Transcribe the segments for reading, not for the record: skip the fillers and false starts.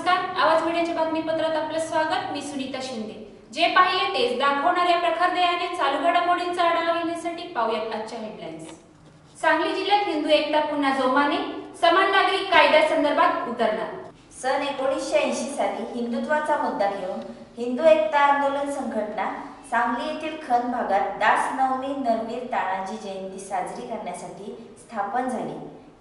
नमस्कार, आवाज मीडियाच्या बातमीपत्रात आपलं स्वागत। मी सुनीता शिंदे। जे पाहिले तेच दाखवणाऱ्या प्रखर दयाने चालू घडामोडींचा आढावा घेण्यासाठी पाहूयात आजच्या हेडलाईन्स। सांगली जिल्ह्यात हिंदू एकता पुन्हा जोमाने, समान नागरिक कायद्यासंदर्भात उतरणार। सन 1980 साली हिंदुत्वाचा मुद्दा घेऊन हिंदू एकता आंदोलन संघटना सांगली येथील खन भागात दास नवमी नरवीर तानाजी जयंती साजरी करण्यासाठी स्थापन झाली।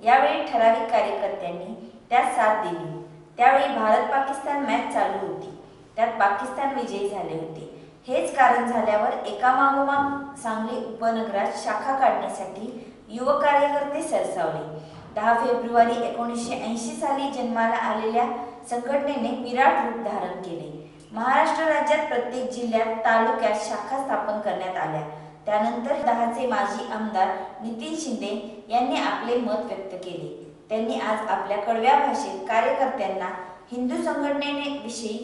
यावेळी ठराविक कार्यकर्त्यांनी त्यात साथ दिली। त्यावेळी भारत-पाकिस्तान मॅच चालू होती, त्यात पाकिस्तान विजयी झाले होते। हेच कारण झाल्यावर एकामागोमाग सांगली उपनगरात शाखा काढण्यासाठी युवक कार्यकर्ते सरसावले। 10 फेब्रुवारी 1980 साली जन्माला आलेल्या संघटनेने विराट रूप धारण केले। महाराष्ट्र राज्यात प्रत्येक जिल्ह्यात तालुक्यात शाखा स्थापन करण्यात आल्या। त्यानंतर 10चे माजी आमदार नितीन शिंदे यांनी आपले मत व्यक्त केले। त्यांनी आज आपल्या कडव्या भाषेत कार्यकर्त्यांना हिंदू संघटनेविषयी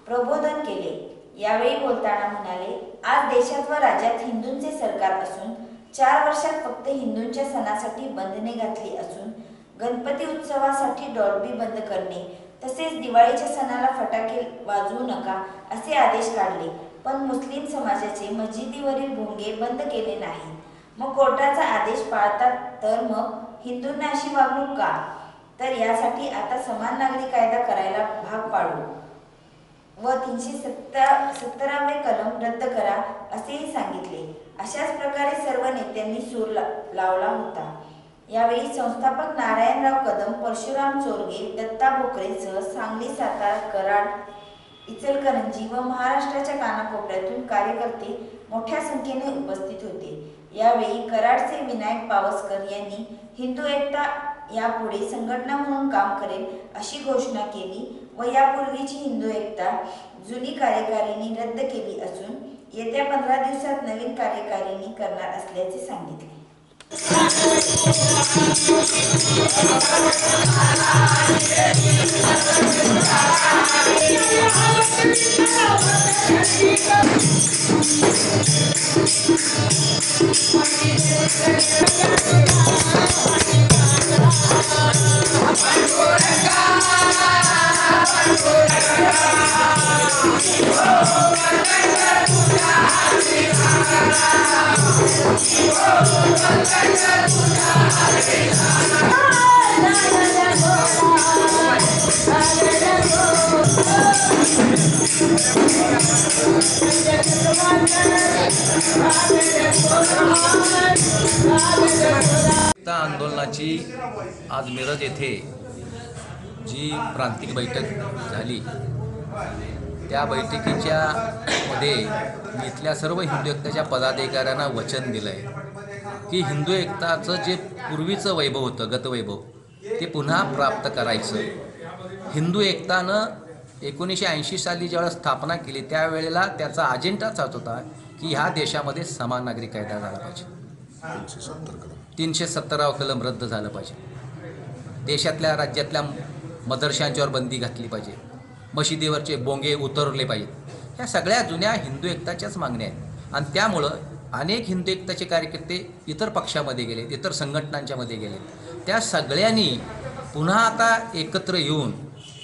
प्रबोधन केले। यावेळी बोलताना म्हणाले, आज देशात व राज्यात हिंदूंचे सरकार असून 4 वर्षात फक्त हिंदूंच्या सणासाठी बंधने घातली असून गणपती उत्सवासाठी डॉल्बी बंद करणे तसेच दिवाळीच्या सणाला फटाके वाजवू नका असे आदेश काढले, पण मुस्लिम समाजाचे मस्जिदीवरील भोंगे बंद केले नाही। मग कोर्टाचा आदेश पाळतात तर मग हिंदूंना अशी वागणूक का? तर यासाठी आता समान नागरिक कायदा करायला भाग पाडू व 370वे कलम रद्द करा असेही सांगितले। अशाच प्रकारे सर्व नेत्यांनी सूर लावला होता। यावेळी संस्थापक नारायणराव कदम, परशुराम चोरगे, दत्ता भोकरेसह सांगली, सातारा, कराड, इचलकरंजी व महाराष्ट्राच्या कानाकोपऱ्यातून कार्यकर्ते मोठ्या संख्येने उपस्थित होते। यावेळी कराडचे विनायक पावसकर यांनी हिंदू एकता यापुढे संघटना म्हणून काम करेल अशी घोषणा केली व यापूर्वीची हिंदू एकता जुनी कार्यकारिणी रद्द केली असून येत्या 15 दिवसात नवीन कार्यकारिणी करणार असल्याचे सांगितले। एकता आंदोलनाची आज मिरज येथे जी प्रांतिक बैठक झाली, त्या बैठकीच्या मध्ये मी इथल्या सर्व हिंदू एकताच्या पदाधिकाऱ्यांना वचन दिलं आहे की हिंदू एकताचं जे पूर्वीचं वैभव होतं, गतवैभव, ते पुन्हा प्राप्त करायचं। हिंदू एकतानं 1980 साली ज्यावेळेस स्थापना केली त्यावेळेला त्याचा अजेंडाच होता की ह्या देशामध्ये समान नागरिक कायदा झाला पाहिजे, 370वा कलम रद्द झालं पाहिजे, देशातल्या राज्यातल्या मदरशांच्यावर बंदी घातली पाहिजे, मशिदीवरचे बोंगे उतरवले पाहिजेत। ह्या सगळ्या जुन्या हिंदू एकताच्याच मागण्या आहेत आणि त्यामुळं अनेक हिंदू एकताचे कार्यकर्ते इतर पक्षामध्ये गेले, इतर संघटनांच्यामध्ये गेले। त्या सगळ्यांनी पुन्हा आता एकत्र येऊन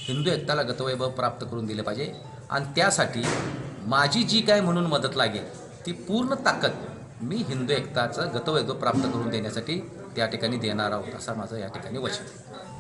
हिंदू एकताला गतवैभव प्राप्त करून दिले पाहिजे आणि त्यासाठी माझी जी काय म्हणून मदत लागेल ती पूर्ण ताकद मी हिंदू एकताचं गतवैभव प्राप्त करून देण्यासाठी त्या ठिकाणी देणार आहोत, असा माझं या ठिकाणी वचन आहे।